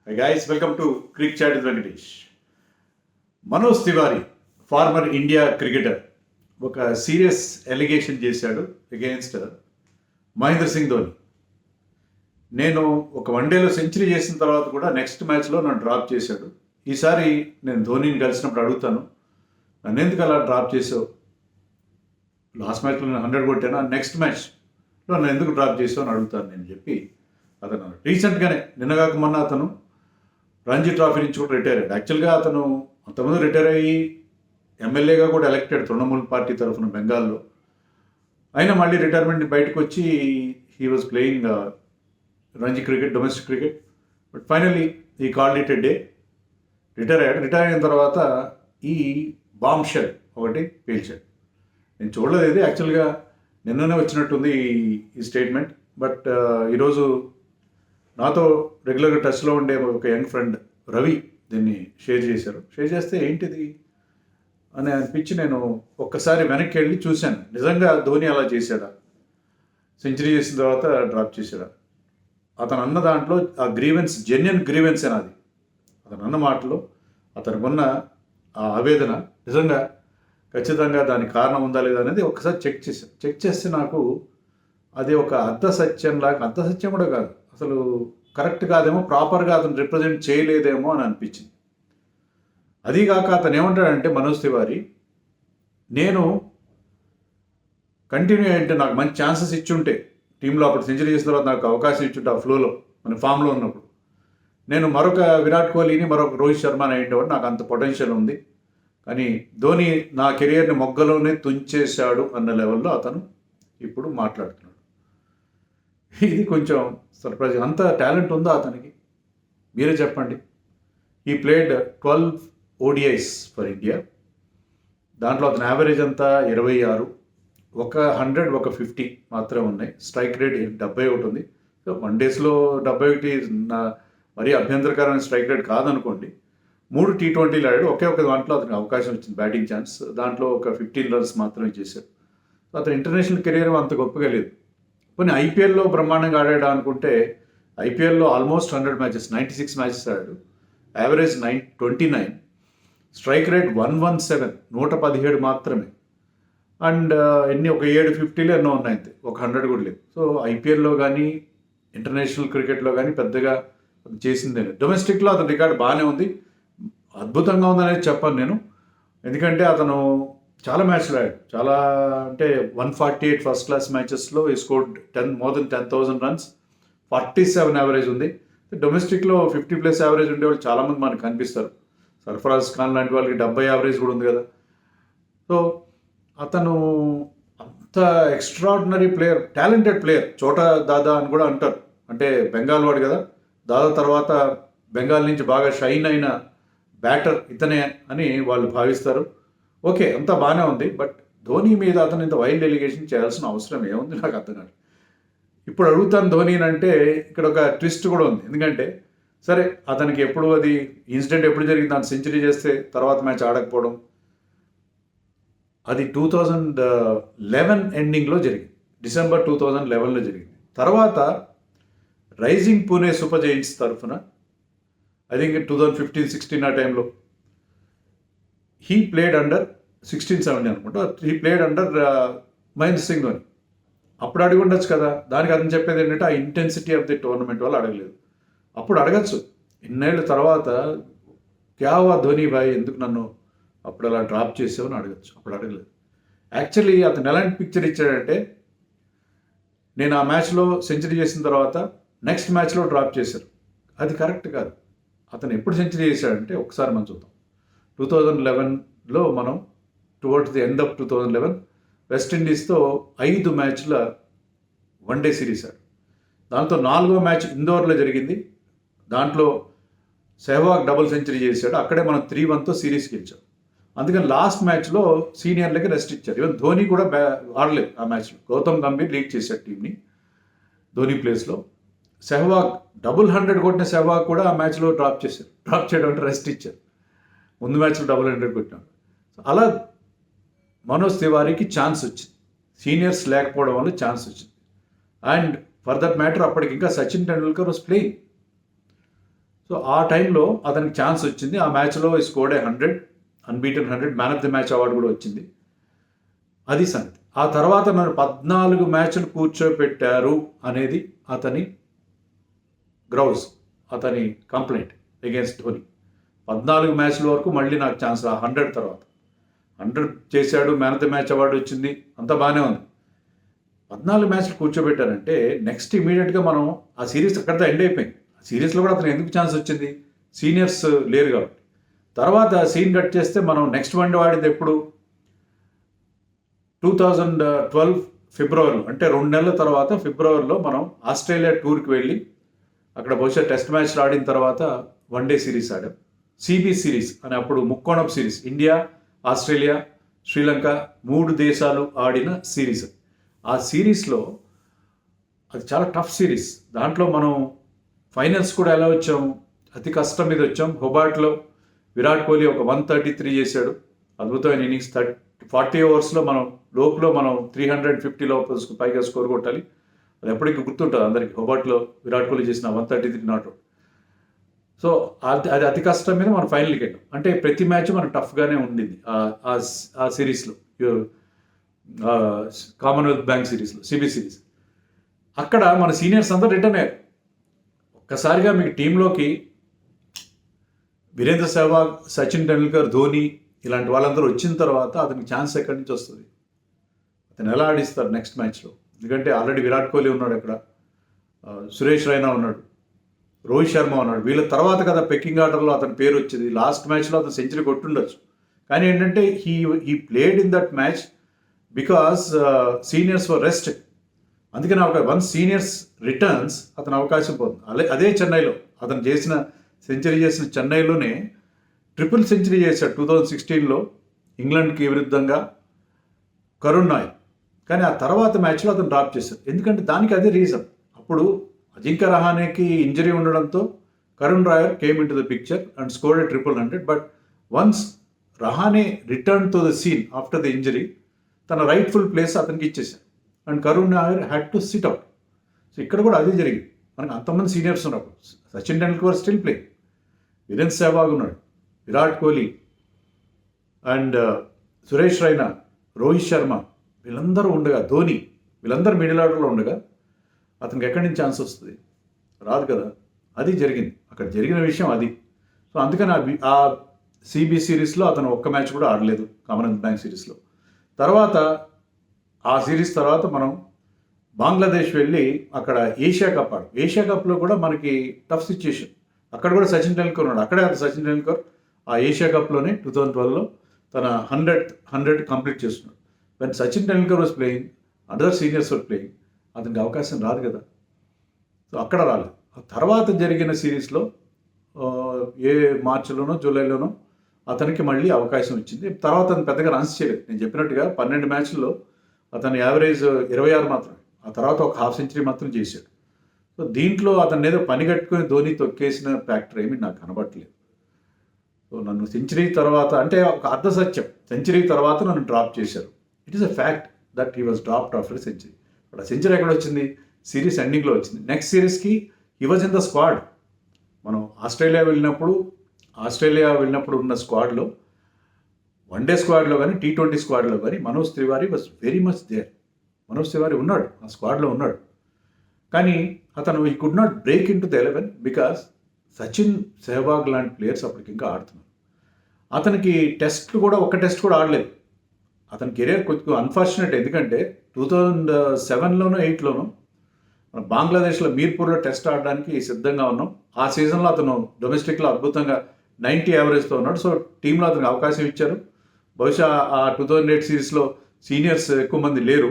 Hi guys, welcome to Cricket Chat with Venkatesh. Manoj Tiwari former India cricketer ఒక serious allegation చేశాడు against Mahendra Singh Dhoni. నేను ఒక వన్డేలో సెంచరీ చేసిన తర్వాత కూడా నెక్స్ట్ మ్యాచ్లో నన్ను డ్రాప్ చేశాడు. ఈసారి నేను ధోనిని కలిసినప్పుడు అడుగుతాను, నన్ను ఎందుకు అలా డ్రాప్ చేసావు? లాస్ట్ మ్యాచ్లో నేను 100 కొట్టాను, నెక్స్ట్ మ్యాచ్లో నన్ను ఎందుకు డ్రాప్ చేసావు అని అడుగుతాను నేను చెప్పి అతను రీసెంట్గానే నిన్నగాక మొన్న అతను రంజీ ట్రాఫీ నుంచి కూడా రిటైర్ అయ్యాడు. యాక్చువల్గా అతను అంతకుముందు రిటైర్ అయ్యి ఎమ్మెల్యేగా కూడా ఎలక్టెడ్ తృణమూల్ పార్టీ తరఫున బెంగాల్లో. అయినా మళ్ళీ రిటైర్మెంట్ బయటకు వచ్చి he was playing Ranji cricket, domestic cricket. But finally he called it a day. Retire అయ్యాడు. రిటైర్ అయిన తర్వాత ఈ బాంబ్ షెల్ ఒకటి పేల్చాడు. నేను చూడలేదు, ఇది యాక్చువల్గా నిన్ననే వచ్చినట్టుంది ఈ స్టేట్మెంట్. బట్ ఈరోజు నాతో రెగ్యులర్గా టచ్లో ఉండే ఒక యంగ్ ఫ్రెండ్ రవి దీన్ని షేర్ చేశారు. షేర్ చేస్తే ఏంటిది అని అనిపించి నేను ఒక్కసారి వెనక్కి వెళ్ళి చూశాను, నిజంగా ధోని అలా చేశాడా, సెంచరీ చేసిన తర్వాత డ్రాప్ చేశాడా. అతను అన్న దాంట్లో ఆ గ్రీవెన్స్ జెన్యున్ గ్రీవెన్స్ అది. అతను అన్న మాటలో అతనికి ఉన్న ఆ ఆవేదన నిజంగా ఖచ్చితంగా దానికి కారణం ఉందా లేదా అనేది ఒకసారి చెక్ చేస్తే నాకు అది ఒక అర్ధ సత్యం కూడా కాదు, అసలు కరెక్ట్ కాదేమో, ప్రాపర్గా అతను రిప్రజెంట్ చేయలేదేమో అని అనిపించింది. అదీగాక అతను ఏమంటాడంటే, మనోజ్ తివారీ, నేను కంటిన్యూ అంటే నాకు మంచి ఛాన్సెస్ ఇచ్చుంటే టీంలో, అప్పుడు సెంచరీ చేసిన తర్వాత నాకు అవకాశం ఇచ్చుంటే ఆ ఫ్లోలో మన ఫామ్లో ఉన్నప్పుడు, నేను మరొక విరాట్ కోహ్లీని, మరొక రోహిత్ శర్మని అయ్యేవాడు, నాకు అంత పొటెన్షియల్ ఉంది. కానీ ధోని నా కెరియర్ని మొగ్గలోనే తుంచేశాడు అన్న లెవెల్లో అతను ఇప్పుడు మాట్లాడుతున్నాడు. ఇది కొంచెం సర్ప్రైజ్. అంత టాలెంట్ ఉందా అతనికి? మీరే చెప్పండి. ఈ ప్లేడ్ 12 ODIs ఫర్ ఇండియా. దాంట్లో అతని యావరేజ్ అంతా 26, ఒక 100, ఒక 50 మాత్రమే ఉన్నాయి. స్ట్రైక్ రేట్ 71 ఉంది. సో 1 daysలో 71 మరీ అభ్యంతరకరమైన స్ట్రైక్ రేట్ కాదనుకోండి. 3 T20 ఆడాడు. ఒకే ఒక దాంట్లో అతనికి అవకాశం వచ్చింది, బ్యాటింగ్ ఛాన్స్. దాంట్లో ఒక 15 runs మాత్రమే చేశాడు. సో అతని ఇంటర్నేషనల్ కెరీర్ అంత గొప్పగా లేదు. కొన్ని ఐపీఎల్లో బ్రహ్మాండంగా ఆడాడు అనుకుంటే, ఐపీఎల్లో ఆల్మోస్ట్ 100 matches, 96 matches ఆడాడు. యావరేజ్ 29, స్ట్రైక్ రేట్ 117, 117 మాత్రమే. అండ్ ఎన్ని ఒక 750 ఎన్నో ఉన్నాయి, అంతే, ఒక 100 కూడా లేదు. సో ఐపీఎల్లో కానీ ఇంటర్నేషనల్ క్రికెట్లో కానీ పెద్దగా చేసిందే లేదు. డొమెస్టిక్లో అతని రికార్డు బాగానే ఉంది, అద్భుతంగా ఉందనేది చెప్పాను నేను. ఎందుకంటే అతను చాలా మ్యాచ్లు ఆడాడు, చాలా అంటే 148 ఫస్ట్ క్లాస్ మ్యాచెస్లో ఈ scored more than 10,000 runs, 47 average ఉంది. డొమెస్టిక్లో 50+ యావరేజ్ ఉండేవాళ్ళు చాలామంది మనకు కనిపిస్తారు. సర్ఫరాజ్ ఖాన్ లాంటి వాళ్ళకి 70 యావరేజ్ కూడా ఉంది కదా. సో అతను అంత ఎక్స్ట్రాడినరీ ప్లేయర్, టాలెంటెడ్ ప్లేయర్. చోటా దాదా అని కూడా అంటారు, అంటే బెంగాల్ వాడు కదా. దాదా తర్వాత బెంగాల్ నుంచి బాగా షైన్ అయిన బ్యాటర్ ఇతనే అని వాళ్ళు భావిస్తారు. ఓకే, అంతా బాగానే ఉంది. బట్ ధోని మీద అతను ఇంత వైల్డ్ ఎలిగేషన్ చేయాల్సిన అవసరం ఏముంది నాకు అర్థం కాదు. ఇప్పుడు అడుగుతాను ధోని అంటే ఇక్కడ ఒక ట్విస్ట్ కూడా ఉంది. ఎందుకంటే సరే, అతనికి ఎప్పుడు అది ఇన్సిడెంట్ ఎప్పుడు జరిగింది, దాన్ని సెంచరీ చేస్తే తర్వాత మ్యాచ్ ఆడకపోవడం, అది 2011 ఎండింగ్లో జరిగింది, December 2011లో జరిగింది. తర్వాత రైజింగ్ పూణే సూపర్ జైంట్స్ తరఫున ఐ థింక్ 2015-16 ఆ టైంలో హీ ప్లేడ్ అండర్ 16-17 అనుకుంటా. He played under Mahendra Singh Dhoni. అప్పుడు అడిగి ఉండొచ్చు కదా. దానికి అతను చెప్పేది ఏంటంటే, ఆ ఇంటెన్సిటీ ఆఫ్ ది టోర్నమెంట్ వల్ల అడగలేదు. అప్పుడు అడగచ్చు, ఇన్నేళ్ళ తర్వాత, క్యావా ధోని బాయ్, ఎందుకు నన్ను అప్పుడు అలా డ్రాప్ చేసావని అడగచ్చు. అప్పుడు అడగలేదు. యాక్చువల్లీ అతను ఎలాంటి పిక్చర్ ఇచ్చాడంటే, నేను ఆ మ్యాచ్లో సెంచరీ చేసిన తర్వాత నెక్స్ట్ మ్యాచ్లో డ్రాప్ చేశారు, అది కరెక్ట్ కాదు. అతను ఎప్పుడు సెంచరీ చేశాడంటే ఒకసారి మనం చూద్దాం. 2011లో మనం టువర్డ్స్ ది ఎండ్ ఆఫ్ 2011 వెస్టిండీస్తో 5 మ్యాచ్ల వన్డే సిరీస్ ఆడు. దాంతో 4వ మ్యాచ్ ఇందోర్లో జరిగింది. దాంట్లో సెహ్వాగ్ డబుల్ సెంచరీ చేశాడు. అక్కడే మనం 3-1తో సిరీస్ గెలిచాం. అందుకని లాస్ట్ మ్యాచ్లో సీనియర్లకి రెస్ట్ ఇచ్చారు. ఈవెన్ ధోని కూడా ఆడలేదు ఆ మ్యాచ్లో. గౌతమ్ గంభీర్ లీడ్ చేశాడు టీంని ధోని ప్లేస్లో. సెహ్వాగ్ 100 కొట్టిన సెహ్వాగ్ కూడా ఆ మ్యాచ్లో డ్రాప్ చేశారు. డ్రాప్ చేయడం అంటే రెస్ట్ ఇచ్చారు. ముందు మ్యాచ్లో 100 కొట్టినాడు. అలా మనోజ్ తివారీకి ఛాన్స్ వచ్చింది, సీనియర్స్ లేకపోవడం వల్ల ఛాన్స్ వచ్చింది. అండ్ ఫర్ దట్ మ్యాటర్ అప్పటికి ఇంకా Sachin Tendulkar was playing. So ఆ టైంలో అతనికి ఛాన్స్ వచ్చింది. ఆ మ్యాచ్లో scored 100, unbeaten 100, man of the match award కూడా వచ్చింది. అది సంగతి. ఆ తర్వాత నన్ను 14 మ్యాచ్లు కూర్చోపెట్టారు అనేది అతని గ్రౌజ్, అతని కంప్లైంట్ అగేన్స్ట్ ధోని. 14 మ్యాచ్ల వరకు మళ్ళీ నాకు ఛాన్స్ 100 తర్వాత 100 చేశాడు, man of the match award వచ్చింది, అంతా బాగానే ఉంది. 14 మ్యాచ్లు కూర్చోబెట్టారంటే నెక్స్ట్ ఇమీడియట్గా మనం ఆ సిరీస్ అక్కడితో ఎండ్ అయిపోయింది. ఆ సిరీస్లో కూడా అతను ఎందుకు ఛాన్స్ వచ్చింది? సీనియర్స్ లేరు కాబట్టి. తర్వాత సీన్ కట్ చేస్తే మనం నెక్స్ట్ వన్డే ఆడింది ఎప్పుడు? 2012 ఫిబ్రవరిలో, అంటే 2 నెలల తర్వాత ఫిబ్రవరిలో మనం ఆస్ట్రేలియా టూర్కి వెళ్ళి అక్కడ బహుశా టెస్ట్ మ్యాచ్లు ఆడిన తర్వాత వన్డే సిరీస్ ఆడాం. సిబి సిరీస్ అని, అప్పుడు ముక్కోణం సిరీస్, ఇండియా, ఆస్ట్రేలియా, శ్రీలంక 3 దేశాలు ఆడిన సిరీస్. ఆ సిరీస్లో అది చాలా టఫ్ సిరీస్. దాంట్లో మనం ఫైనల్స్ కూడా ఎలా వచ్చాము? అతి కష్టం మీద వచ్చాం. హోబార్ట్లో విరాట్ కోహ్లీ ఒక 133 చేశాడు, అద్భుతమైన ఇన్నింగ్స్. 40 ఓవర్స్లో మనం లోపులో మనం 350 లోపల పైగా స్కోర్ కొట్టాలి. అది ఎప్పటికీ గుర్తుంటుంది అందరికీ, హోబార్ట్లో విరాట్ కోహ్లీ చేసిన 133 నాట్అవుట్. సో అది అతి కష్టం మీద మనం ఫైనల్కి వెళ్ళాం. అంటే ప్రతి మ్యాచ్ మనకు టఫ్గానే ఉండింది ఆ సిరీస్లో, కామన్వెల్త్ బ్యాంక్ సిరీస్లో, సిబి సిరీస్. అక్కడ మన సీనియర్స్ అందరూ రిటర్న్ అయ్యారు. ఒక్కసారిగా మీకు టీంలోకి వీరేంద్ర సెహ్వాగ్, సచిన్ టెండూల్కర్, ధోని ఇలాంటి వాళ్ళందరూ వచ్చిన తర్వాత అతనికి ఛాన్స్ ఎక్కడి నుంచి వస్తుంది? అతను ఎలా ఆడిస్తారు నెక్స్ట్ మ్యాచ్లో? ఎందుకంటే ఆల్రెడీ విరాట్ కోహ్లీ ఉన్నాడు అక్కడ, సురేష్ రైనా ఉన్నాడు, రోహిత్ శర్మ ఉన్నాడు. వీళ్ళ తర్వాత కదా పెక్కింగ్ ఆర్డర్లో అతని పేరు వచ్చింది. లాస్ట్ మ్యాచ్లో అతను సెంచరీ కొట్టుండొచ్చు, కానీ ఏంటంటే he played in that match because seniors were rest. అందుకని వన్ సీనియర్స్ రిటర్న్స్ అతను అవకాశం పోతుంది. అదే చెన్నైలో అతను సెంచరీ చేసిన చెన్నైలోనే ట్రిపుల్ సెంచరీ చేశాడు 2016లో ఇంగ్లాండ్కి విరుద్ధంగా కరుణ్ నాయర్. కానీ ఆ తర్వాత మ్యాచ్లో అతను డ్రాప్ చేశాడు. ఎందుకంటే దానికి అదే రీజన్. అప్పుడు అజింక్య రహానేకి ఇంజరీ ఉండడంతో Karun Nair came in to the picture and scored 100. But once Rahane return to the scene after the injury, తన రైట్ఫుల్ ప్లేస్ అతనికి ఇచ్చేశారు and Karun Nair had to sit out. So ఇక్కడ కూడా అదే జరిగింది. మనకు అంతమంది సీనియర్స్ ఉన్నప్పుడు సచిన్ టెండూల్కర్ స్టిల్ ప్లే, వీరేంద్ర సెహ్వాగ్ ఉన్నాడు, విరాట్ కోహ్లీ అండ్ సురేష్ రైనా, రోహిత్ శర్మ, వీళ్ళందరూ ఉండగా, ధోని, వీళ్ళందరూ మిడిల్ ఆర్డర్లో ఉండగా అతనికి ఎక్కడి నుంచి ఛాన్స్ వస్తుంది? రాదు కదా. అది జరిగింది, అక్కడ జరిగిన విషయం అది. సో అందుకని ఆ సిబి సిరీస్లో అతను ఒక్క మ్యాచ్ కూడా ఆడలేదు, కామన్వెల్త్ బ్యాంక్ సిరీస్లో. తర్వాత ఆ సిరీస్ తర్వాత మనం బంగ్లాదేశ్ వెళ్ళి అక్కడ ఏషియా కప్ ఆడు. ఏషియా కప్లో కూడా మనకి టఫ్ సిచ్యుయేషన్. అక్కడ కూడా సచిన్ టెండూల్కర్ ఉన్నాడు. అక్కడే సచిన్ టెండూల్కర్ ఆ ఏషియా కప్లోనే 2012లో తన 100 కంప్లీట్ చేస్తున్నాడు. When Sachin Tendulkar was playing, other seniors were playing, అతనికి అవకాశం రాదు కదా. సో అక్కడ రాలేదు. ఆ తర్వాత జరిగిన సిరీస్లో ఏ మార్చిలోనో జూలైలోనో అతనికి మళ్ళీ అవకాశం వచ్చింది. తర్వాత అతను పెద్దగా రన్స్ చేయలేదు. నేను చెప్పినట్టుగా 12 మ్యాచ్ల్లో అతను యావరేజ్ 26 మాత్రమే. ఆ తర్వాత ఒక హాఫ్ సెంచరీ మాత్రం చేశాడు. సో దీంట్లో అతను ఏదో పని కట్టుకుని ధోని తొక్కేసిన ఫ్యాక్టర్ ఏమి నాకు కనబడట్లేదు. సో నన్ను సెంచరీ తర్వాత, అంటే ఒక అర్ధ సత్యం, సెంచరీ తర్వాత నన్ను డ్రాప్ చేశారు. It is a fact that he was dropped after century. But ఆ సెంచరీ ఎక్కడ వచ్చింది? సిరీస్ ఎండింగ్లో వచ్చింది. నెక్స్ట్ సిరీస్కి he was in the squad. మనం ఆస్ట్రేలియా వెళ్ళినప్పుడు ఉన్న స్క్వాడ్లో, వన్డే స్క్వాడ్లో కానీ T20 స్క్వాడ్లో కానీ Manoj Tiwari was very much there. Manoj Tiwari ఉన్నాడు, ఆ స్క్వాడ్లో ఉన్నాడు. కానీ అతను he could not break in to the 11 because Sachin, Sehwag లాంటి ప్లేయర్స్ అప్పటికి ఇంకా ఆడుతున్నారు. అతనికి టెస్ట్లు కూడా, ఒక్క టెస్ట్ కూడా ఆడలేదు. అతని కెరీర్ కొంచెం అన్ఫార్చునేట్. ఎందుకంటే 2007లోనో 8లోనో మన బంగ్లాదేశ్లో మీర్పూర్లో టెస్ట్ ఆడడానికి సిద్ధంగా ఉన్నాం. ఆ సీజన్లో అతను డొమెస్టిక్లో అద్భుతంగా 90 యావరేజ్తో ఉన్నాడు. సో టీంలో అతనికి అవకాశం ఇచ్చారు. బహుశా ఆ 2008 సిరీస్లో సీనియర్స్ ఎక్కువ మంది లేరు.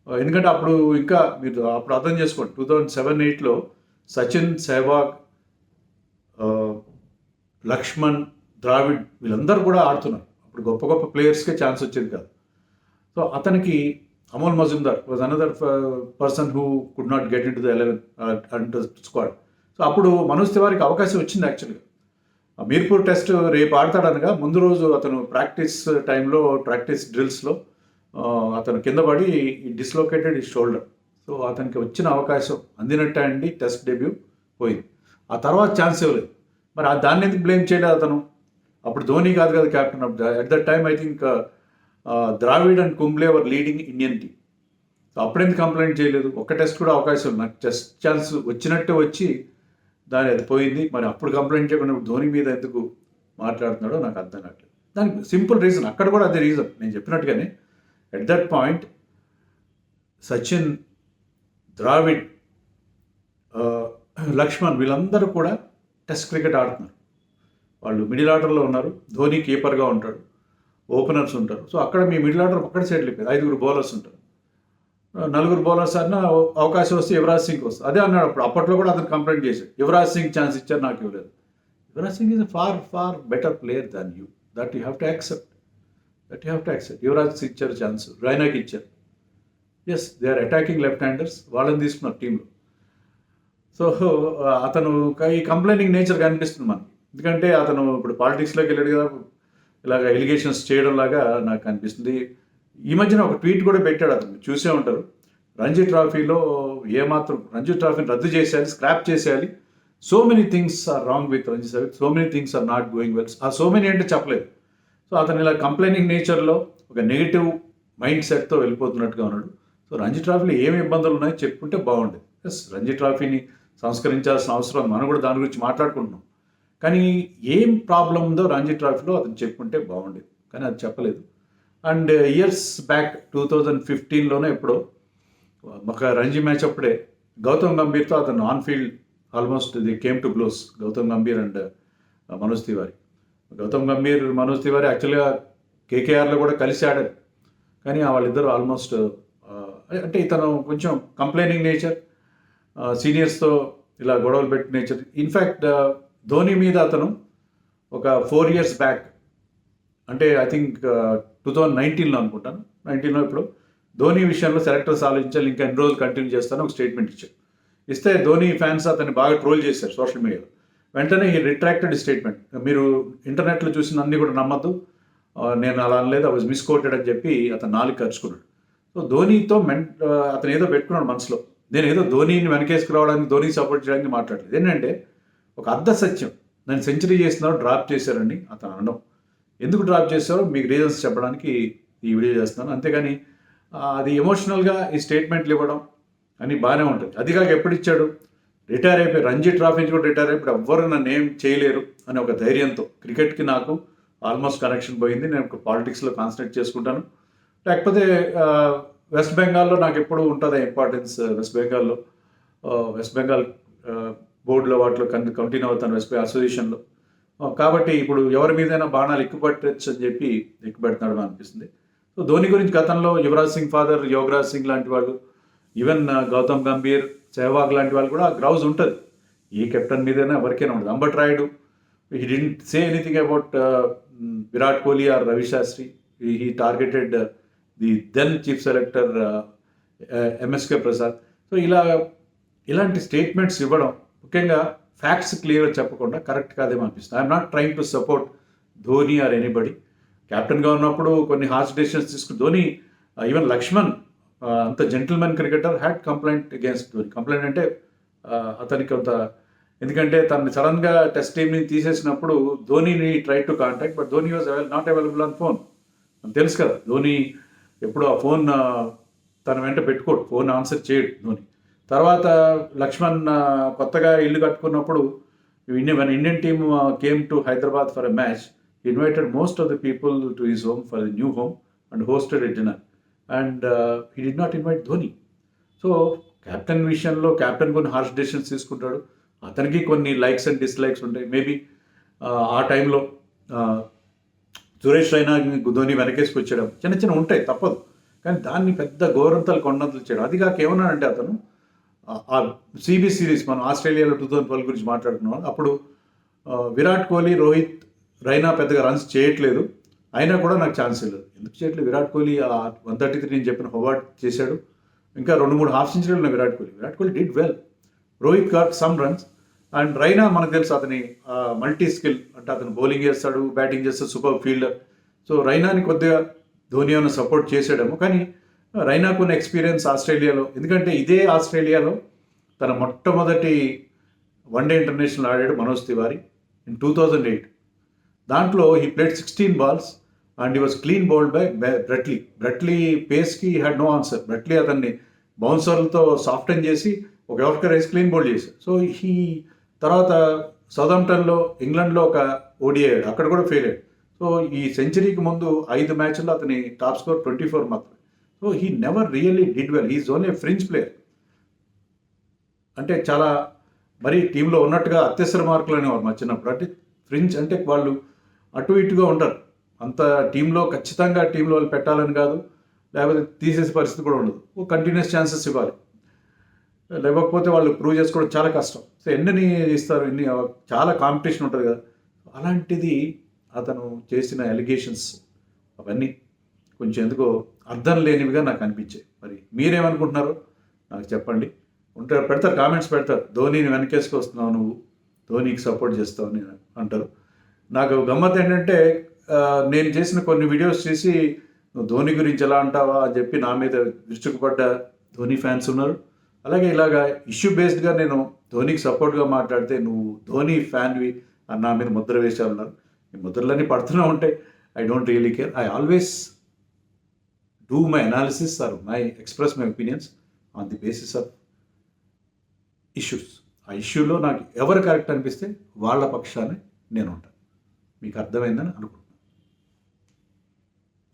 ఎందుకంటే అప్పుడు ఇంకా మీరు అప్పుడు అర్థం చేసుకోండి, 2007-8లో సచిన్, సెహ్వాగ్, లక్ష్మణ్, ద్రావిడ్ వీళ్ళందరూ కూడా ఆడుతున్నారు. అప్పుడు గొప్ప గొప్ప ప్లేయర్స్కే ఛాన్స్ వచ్చేది కాదు. సో అతనికి Amol Majumdar was another person who could not get in to the 11 and squad. So అప్పుడు మనోజ్ తివారీకి అవకాశం వచ్చింది. యాక్చువల్గా మీర్పూర్ టెస్ట్ రేపు ఆడతాడనగా ముందు రోజు అతను ప్రాక్టీస్ టైంలో, ప్రాక్టీస్ డ్రిల్స్లో అతను కింద పడి డిస్లోకేటెడ్ ఈ షోల్డర్. సో అతనికి వచ్చిన అవకాశం అందినట్టే అండి, టెస్ట్ డెబ్యూ పోయింది. ఆ తర్వాత ఛాన్స్ ఇవ్వలేదు. మరి దాన్ని ఎందుకు బ్లేమ్ చేయలేదు అతను? అప్పుడు ధోని కాదు కదా captain. At that time I think Dravid and Kumble were leading Indian team. So అప్పుడెందుకు కంప్లైంట్ చేయలేదు? ఒక్క టెస్ట్ కూడా అవకాశం ఉంది. నాకు టెస్ట్ ఛాన్స్ వచ్చినట్టే వచ్చి దాని అది పోయింది. మరి అప్పుడు కంప్లైంట్ చేయకుండా ధోని మీద ఎందుకు మాట్లాడుతున్నాడో నాకు అర్థం కావట్లేదు. దానికి సింపుల్ రీజన్, అక్కడ కూడా అదే రీజన్. నేను చెప్పినట్టుగానే at that point Sachin, Dravid, Laxman వీళ్ళందరూ కూడా టెస్ట్ క్రికెట్ ఆడుతున్నారు. వాళ్ళు మిడిల్ ఆర్డర్లో ఉన్నారు. ధోని కీపర్గా ఉంటాడు, ఓపెనర్స్ ఉంటారు. సో అక్కడ మీ మిడిల్ ఆర్డర్ ఒక్కటి సెటిల్ అయిపోయింది. 5 బౌలర్స్ ఉంటారు. 4 బౌలర్స్ అన్న అవకాశం వస్తే యువరాజ్ సింగ్ వస్తుంది. అదే అన్నాడు అప్పుడు. అప్పట్లో కూడా అతను కంప్లైంట్ చేశాడు, యువరాజ్ సింగ్ ఛాన్స్ ఇచ్చారు, నాకు ఇవ్వలేదు. Yuvraj Singh is far better player than you. That you have to accept. Yuvraj Singh ఇచ్చారు ఛాన్స్, రైనాకి ఇచ్చారు. Yes, they are attacking left handers, వాళ్ళని తీసుకున్నారు టీంలో. సో అతను ఈ కంప్లైనింగ్ నేచర్ కనిపిస్తుంది మనకి. ఎందుకంటే అతను ఇప్పుడు పాలిటిక్స్లోకి వెళ్ళాడు కదా, ఇలాగ ఎలిగేషన్స్ చేయడం లాగా నాకు అనిపిస్తుంది. ఈ మధ్యన ఒక ట్వీట్ కూడా పెట్టాడు, అతను చూసే ఉంటారు. రంజీ ట్రాఫీలో ఏమాత్రం రంజీ ట్రాఫీని రద్దు చేసేయాలి, స్క్రాప్ చేసేయాలి. So many things are wrong with Ranji trophy, so many things are not going well. ఆ సో మెనీ అంటే చెప్పలేదు. సో అతను ఇలా కంప్లైనింగ్ నేచర్లో ఒక నెగిటివ్ మైండ్ సెట్తో వెళ్ళిపోతున్నట్టుగా ఉన్నాడు. సో రంజీ ట్రాఫీలో ఏమి ఇబ్బందులు ఉన్నాయో చెప్పుకుంటే బాగుండేది. ఎస్, రంజీ ట్రాఫీని సంస్కరించాల్సిన అవసరం, మనం కూడా దాని గురించి మాట్లాడుకుంటున్నాం. కానీ ఏం ప్రాబ్లం ఉందో రంజీ ట్రాఫీలో అతను చెప్పుకుంటే బాగుండేది, కానీ అది చెప్పలేదు. అండ్ ఇయర్స్ బ్యాక్ 2015లోనే ఎప్పుడో ఒక రంజీ మ్యాచ్ అప్పుడే గౌతమ్ గంభీర్తో అతను on field almost they came to blows. Gautam Gambhir and Manoj Tiwari. Gautam Gambhir, Manoj Tiwari actually కేకేఆర్లో కూడా కలిసి ఆడారు. కానీ వాళ్ళిద్దరూ ఆల్మోస్ట్ అంటే ఇతను కొంచెం కంప్లైనింగ్ నేచర్, సీనియర్స్తో ఇలా గొడవలు పెట్టిన నేచర్. ఇన్ఫ్యాక్ట్ ధోని మీద అతను ఒక 4 years బ్యాక్, అంటే ఐ థింక్ 2019లో అనుకుంటాను, 19లో ఇప్పుడు ధోని విషయంలో సెలెక్టర్స్ ఆలోచించాలి, ఇంకా ఎన్ని రోజులు కంటిన్యూ చేస్తాను ఒక స్టేట్మెంట్ ఇచ్చారు. ఇస్తే ధోని ఫ్యాన్స్ అతన్ని బాగా ట్రోల్ చేశారు సోషల్ మీడియాలో. వెంటనే ఈ రిట్రాక్టెడ్ స్టేట్మెంట్. మీరు ఇంటర్నెట్లో చూసిన అన్ని కూడా నమ్మద్దు, నేను అలా అనలేదు, ఐ వాజ్ మిస్కోటెడ్ అని చెప్పి అతను 4 ఖర్చుకున్నాడు. సో ధోనితో అతను ఏదో పెట్టుకున్నాడు మనసులో. నేను ఏదో ధోనిని వెనకేసుకురావడానికి, ధోనికి సపోర్ట్ చేయడానికి మాట్లాడలేదు. ఏంటంటే ఒక అర్ధ సత్యం, నేను సెంచరీ చేస్తున్నారు, డ్రాప్ చేశారని అతను అనడం. ఎందుకు డ్రాప్ చేశారో మీకు రీజన్స్ చెప్పడానికి ఈ వీడియో చేస్తున్నాను. అంతేగాని అది ఎమోషనల్గా ఈ స్టేట్మెంట్లు ఇవ్వడం అని బాగానే ఉంటుంది. అది కాక ఎప్పుడు ఇచ్చాడు, రిటైర్ అయిపోయి రంజీ ట్రాఫీ నుంచి కూడా రిటైర్ అయిపోయి ఎవ్వరు నన్ను ఏం చేయలేరు అని ఒక ధైర్యంతో. క్రికెట్కి నాకు ఆల్మోస్ట్ కనెక్షన్ పోయింది, నేను పాలిటిక్స్లో కాన్సన్ట్రేట్ చేసుకుంటాను. లేకపోతే వెస్ట్ బెంగాల్లో నాకు ఎప్పుడు ఉంటుంది ఇంపార్టెన్స్. వెస్ట్ బెంగాల్ బోర్డులో వాటిలో కంటిన్యూ అవుతాను, వెస్ట్ బెంగాల్ అసోసియేషన్లో. కాబట్టి ఇప్పుడు ఎవరి మీదైనా బాణాలు ఎక్కుపెట్టచ్చు అని చెప్పి ఎక్కుపెడుతున్నాడు అనిపిస్తుంది. సో ధోని గురించి గతంలో యువరాజ్ సింగ్ ఫాదర్ యోగరాజ్ సింగ్ లాంటి వాళ్ళు, ఈవెన్ గౌతమ్ గంభీర్, సెహ్వాగ్ లాంటి వాళ్ళు కూడా గ్రౌజ్ ఉంటుంది. ఏ కెప్టెన్ మీదైనా ఎవరికైనా ఉంటుంది. Ambati Rayudu, he didn't say anything about Virat Kohli or Ravi Shastri. He targeted the then chief selector MSK Prasad. So ఇలాంటి స్టేట్మెంట్స్ ఇవ్వడం, ముఖ్యంగా ఫ్యాక్ట్స్ క్లియర్గా చెప్పకుండా కరెక్ట్ కాదేమో అనిపిస్తుంది. I'm not trying to support Dhoni or anybody. క్యాప్టెన్గా ఉన్నప్పుడు కొన్ని హార్ష్ డెసిషన్స్ తీసుకుని ధోని, ఈవెన్ లక్ష్మణ్ అంత gentleman cricketer had complaint against Dhoni. Complaint అంటే అతనికి కొంత, ఎందుకంటే తనని సడన్గా టెస్ట్ టీమ్ నుంచి తీసేసినప్పుడు ధోనిని try to contact, but Dhoni was not available on phone. తెలుసు కదా, ధోని ఎప్పుడు ఆ ఫోన్ తన వెంట పెట్టుకోడు, ఫోన్ ఆన్సర్ చేయడు ధోని. తర్వాత లక్ష్మణ్ కొత్తగా ఇల్లు కట్టుకున్నప్పుడు Indian team came to Hyderabad for a match. Invited most of the people to his home for the new home and hosted a dinner, and he did not invite Dhoni. So captain విషయంలో captain కొన్ని harsh decisions తీసుకుంటాడు, అతనికి కొన్ని likes and dislikes ఉంటాయి. Maybe ఆ టైంలో సురేష్ రైనా ధోని వెనకేసుకొచ్చేయడం చిన్న ఉంటాయి, తప్పదు. కానీ దాన్ని పెద్ద గౌరవంతలు కొండంతలు చేయడం. అది కాక ఏమన్నాడంటే అతను ఆ సిబి సిరీస్, మనం ఆస్ట్రేలియాలో 2012 గురించి మాట్లాడుకున్నాం, అప్పుడు విరాట్ కోహ్లీ, రోహిత్, రైనా పెద్దగా రన్స్ చేయట్లేదు, అయినా కూడా నాకు ఛాన్స్ లేదు. ఎందుకు చేయట్లేదు? విరాట్ కోహ్లీ 133 నేను చెప్పిన హోవార్డ్ చేశాడు, ఇంకా 2-3 హాఫ్ సెంచరీలు ఉన్నాయి Virat Kohli did well. Rohit got some runs, and Raina మనకు తెలుసు అతని మల్టీ స్కిల్, అంటే అతను బౌలింగ్ చేస్తాడు, బ్యాటింగ్ చేస్తాడు, సూపర్ ఫీల్డర్. సో రైనాని కొద్దిగా ధోని ఏమైనా సపోర్ట్ చేసాడేమో. కానీ రైనాకున్న ఎక్స్పీరియన్స్ ఆస్ట్రేలియాలో, ఎందుకంటే ఇదే ఆస్ట్రేలియాలో తన మొట్టమొదటి వన్డే ఇంటర్నేషనల్ ఆడాడు మనోజ్ తివారీ. ఇన్ 2008. దాంట్లో he played 16 balls and he was clean bowled by Brett Lee. Brett Lee పేస్కి హ్యాడ్ నో ఆన్సర్. బ్రెట్లీ అతన్ని బౌన్సర్లతో సాఫ్టన్ చేసి ఒక యార్కర్ వేసి క్లీన్ బౌల్డ్ చేశారు. సో ఈ తర్వాత సౌథాంప్టన్లో ఇంగ్లాండ్లో ఒక ఓడిఐ అక్కడ కూడా ఫెయిల్ అయ్యాడు. సో ఈ సెంచరీకి ముందు 5 మ్యాచ్ల్లో అతని టాప్ స్కోర్ 24 మాత్రమే. So he never really did well. He's only fringe player. అంటే చాలా మరి టీంలో ఉన్నట్టుగా అత్యవసర మార్కులు అనేవారు మా చిన్నప్పుడు. అంటే ఫ్రింజ్ అంటే వాళ్ళు అటు ఇటుగా ఉంటారు. అంత టీంలో ఖచ్చితంగా టీంలో వాళ్ళు పెట్టాలని కాదు, లేకపోతే తీసేసే పరిస్థితి కూడా ఉండదు. కంటిన్యూస్ ఛాన్సెస్ ఇవ్వాలి, లేకపోతే వాళ్ళు ప్రూవ్ చేసుకోవడం చాలా కష్టం. సో ఎన్ని ఇస్తారు, చాలా కాంపిటీషన్ ఉంటుంది కదా. అలాంటిది అతను చేసిన ఎలిగేషన్స్ అవన్నీ కొంచెం ఎందుకో అర్థం లేనివిగా నాకు అనిపించాయి. మరి మీరేమనుకుంటున్నారో నాకు చెప్పండి. ఉంటారు, పెడతారు, కామెంట్స్ పెడతారు, ధోనిని వెనకేసుకొస్తున్నావు నువ్వు, ధోనికి సపోర్ట్ చేస్తావు అని అంటారు. నాకు గమ్మత్ ఏంటంటే నేను చేసిన కొన్ని వీడియోస్ చేసి నువ్వు ధోని గురించి ఎలా అంటావా అని చెప్పి నా మీద విరుచుకుపడ్డ ధోని ఫ్యాన్స్ ఉన్నారు. అలాగే ఇలాగా ఇష్యూ బేస్డ్గా నేను ధోనికి సపోర్ట్గా మాట్లాడితే నువ్వు ధోని ఫ్యాన్వి అని నా మీద ముద్ర వేసారన్నారు. ఈ ముద్రలన్నీ పడుతూనే ఉంటాయి. I don't really care. I always do my analysis or my express my opinions on the basis of issues. ఆ ఇష్యూలో నాకు ఎవరు కరెక్ట్ అనిపిస్తే వాళ్ళ పక్షాన్ని నేను ఉంటాను. మీకు అర్థమైందని అనుకుంటున్నాను.